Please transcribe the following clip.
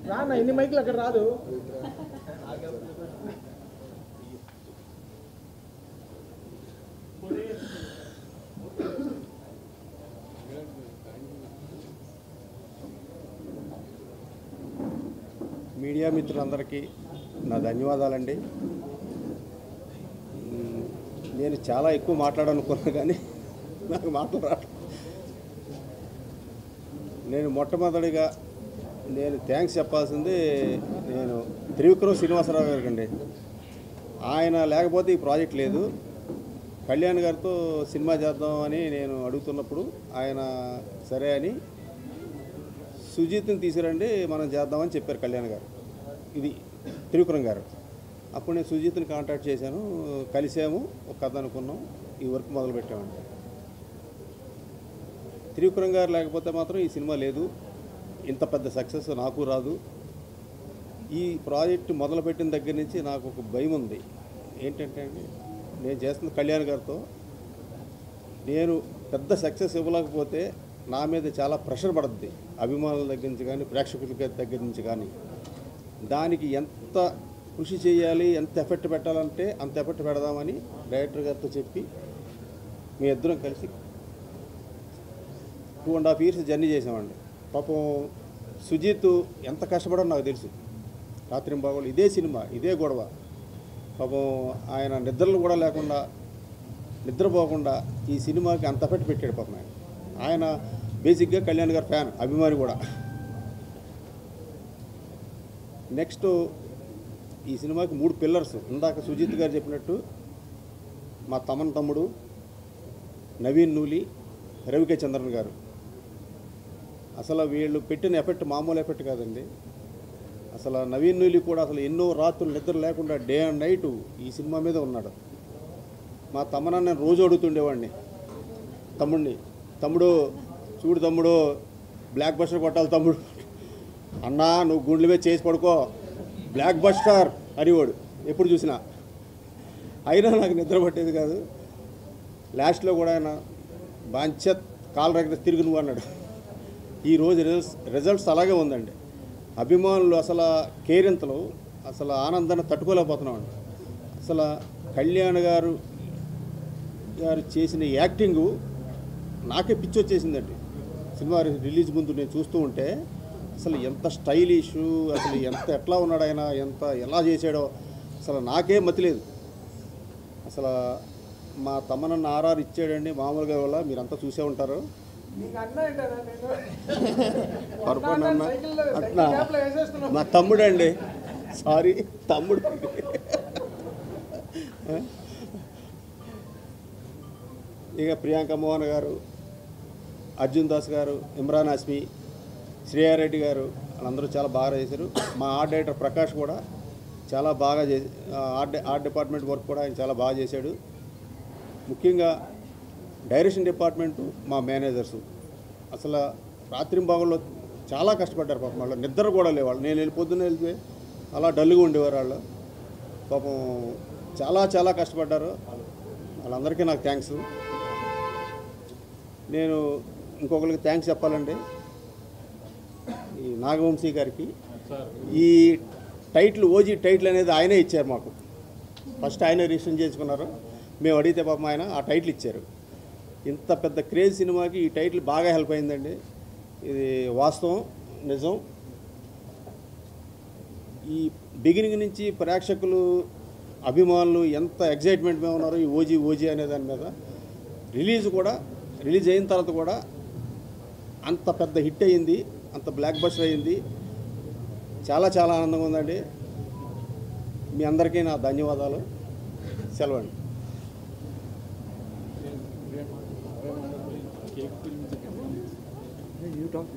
రానా ఇన్ని మైకులు అక్కడ రాదు. మీడియా మిత్రులందరికీ నా ధన్యవాదాలండి. నేను చాలా ఎక్కువ మాట్లాడాలనుకున్నా కానీ నాకు మాట్లాడాలి. నేను మొట్టమొదటిగా థ్యాంక్స్ చెప్పాల్సింది నేను త్రివిక్రమ్ శ్రీనివాసరావు గారికి అండి. ఆయన లేకపోతే ఈ ప్రాజెక్ట్ లేదు. కళ్యాణ్ గారితో సినిమా చేద్దామని నేను అడుగుతున్నప్పుడు ఆయన సరే అని సుజీత్ని తీసుకురండి మనం చేద్దామని చెప్పారు కళ్యాణ్ గారు. ఇది త్రివిక్రమ్ గారు. అప్పుడు నేను సుజీత్ని కాంటాక్ట్ చేశాను, కలిసాము, ఒక కథ అనుకున్నాం, ఈ వర్క్ మొదలుపెట్టామండి. త్రివిక్రమ్ గారు లేకపోతే మాత్రం ఈ సినిమా లేదు, ఇంత పెద్ద సక్సెస్ నాకు రాదు. ఈ ప్రాజెక్ట్ మొదలుపెట్టిన దగ్గర నుంచి నాకు ఒక భయం ఉంది. ఏంటంటే అండి, నేను చేస్తున్న కళ్యాణ్ గారితో నేను పెద్ద సక్సెస్ ఇవ్వలేకపోతే నా మీద చాలా ప్రెషర్ పడుతుంది, అభిమానుల దగ్గర నుంచి కానీ ప్రేక్షకుల దగ్గర నుంచి కానీ. దానికి ఎంత కృషి చేయాలి, ఎంత ఎఫెక్ట్ పెట్టాలంటే అంత ఎఫెక్ట్ పెడదామని డైరెక్టర్ గారితో చెప్పి మీ ఇద్దరం కలిసి 2.5 years జర్నీ చేసామండి. పాపం సుజీత్ ఎంత కష్టపడో నాకు తెలుసు. రాత్రింబాగోళ్ళు ఇదే సినిమా, ఇదే గొడవ. పాపం ఆయన నిద్రలు కూడా లేకుండా, నిద్రపోకుండా ఈ సినిమాకి అంత ఎఫెక్ట్ పెట్టాడు. పాపం ఆయన బేసిక్గా కళ్యాణ్ గారి ఫ్యాన్, అభిమాని కూడా. నెక్స్ట్ ఈ సినిమాకి 3 పిల్లర్స్. ఇందాక సుజిత్ గారు చెప్పినట్టు మా తమ్ముడు నవీన్ నూలి, రవికే చంద్రన్ గారు. అసలు వీళ్ళు పెట్టిన ఎఫెక్ట్ మామూలు ఎఫెక్ట్ కాదండి. అసలు నవీన్ నూలి కూడా అసలు ఎన్నో రాత్రులు నిద్ర లేకుండా డే అండ్ నైట్ ఈ సినిమా మీద ఉన్నాడు. మా తమ్మన నేను రోజు అడుగుతుండేవాడిని తమ్ముడు చూడు తమ్ముడు, బ్లాక్ బస్టర్ కొట్టాలి తమ్ముడు, అన్నా నువ్వు గుండెల మీద చేసి పడుకో, బ్లాక్ బస్టర్ అనేవాడు ఎప్పుడు చూసినా. అయినా నాకు నిద్ర పట్టేది కాదు. లాస్ట్లో కూడా ఆయన బాంచత్ కాలు రగిన తిరుగు నువ్వు అన్నాడు. ఈరోజు రిజల్ట్స్ అలాగే ఉందండి. అభిమానులు అసలు కేరింతలు, అసలు ఆనందాన్ని తట్టుకోలేకపోతున్నామండి. అసలు కళ్యాణ్ గారు చేసిన యాక్టింగు నాకే పిచ్చి వచ్చేసిందండి. సినిమా రిలీజ్ ముందు నేను చూస్తూ ఉంటే అసలు ఎంత స్టైలిష్, అసలు ఎట్లా ఉన్నాడు ఆయన, ఎలా చేశాడో అసలు నాకే మతిలేదు. అసలు మా తమ్మనన్న ఆర్ఆర్ ఇచ్చాడండి మామూలుగా. వల్ల మీరంతా చూసే ఉంటారు. మా తమ్ముడు అండి, సారీ తమ్ముడు. ఇక ప్రియాంక మోహన్ గారు, అర్జున్ దాస్ గారు, ఇమ్రాన్ హాష్మి, శ్రేయారెడ్డి గారు వాళ్ళందరూ చాలా బాగా చేశారు. మా ఆర్ట్ డైరెక్టర్ ప్రకాష్ కూడా చాలా బాగా ఆర్ట్ డిపార్ట్మెంట్ వర్క్ కూడా ఆయన చాలా బాగా చేశాడు. ముఖ్యంగా డైరెక్షన్ డిపార్ట్మెంటు, మా మేనేజర్సు అసలు రాత్రింబాగుల్లో చాలా కష్టపడ్డారు. పాపం వాళ్ళు నిద్ర కూడా లేవాళ్ళు. నేను పొద్దున్న వెళ్తే అలా డల్గా ఉండేవారు వాళ్ళు. పాపం చాలా కష్టపడ్డారు. వాళ్ళందరికీ నాకు థ్యాంక్స్. నేను ఇంకొకరికి థ్యాంక్స్ చెప్పాలండి, ఈ నాగవంశీ గారికి. ఈ టైటిల్, ఓజీ టైటిల్ అనేది ఆయనే ఇచ్చారు మాకు. ఫస్ట్ ఆయనే రిజిస్టర్ చేసుకున్నారు. మేము అడిగితే పాపం ఆయన ఆ టైటిల్ ఇచ్చారు. ఇంత పెద్ద క్రేజ్ సినిమాకి ఈ టైటిల్ బాగా హెల్ప్ అయిందండి. ఇది వాస్తవం, నిజం. ఈ బిగినింగ్ నుంచి ప్రేక్షకులు, అభిమానులు ఎంత ఎగ్జైట్మెంట్ మీద ఉన్నారో ఈ ఓజీ అనే దాని మీద. రిలీజ్ అయిన తర్వాత కూడా అంత పెద్ద హిట్ అయ్యింది, అంత బ్లాక్ బస్టర్ అయ్యింది. చాలా ఆనందంగా ఉందండి. మీ అందరికీ నా ధన్యవాదాలు. సెలవండి. You talk.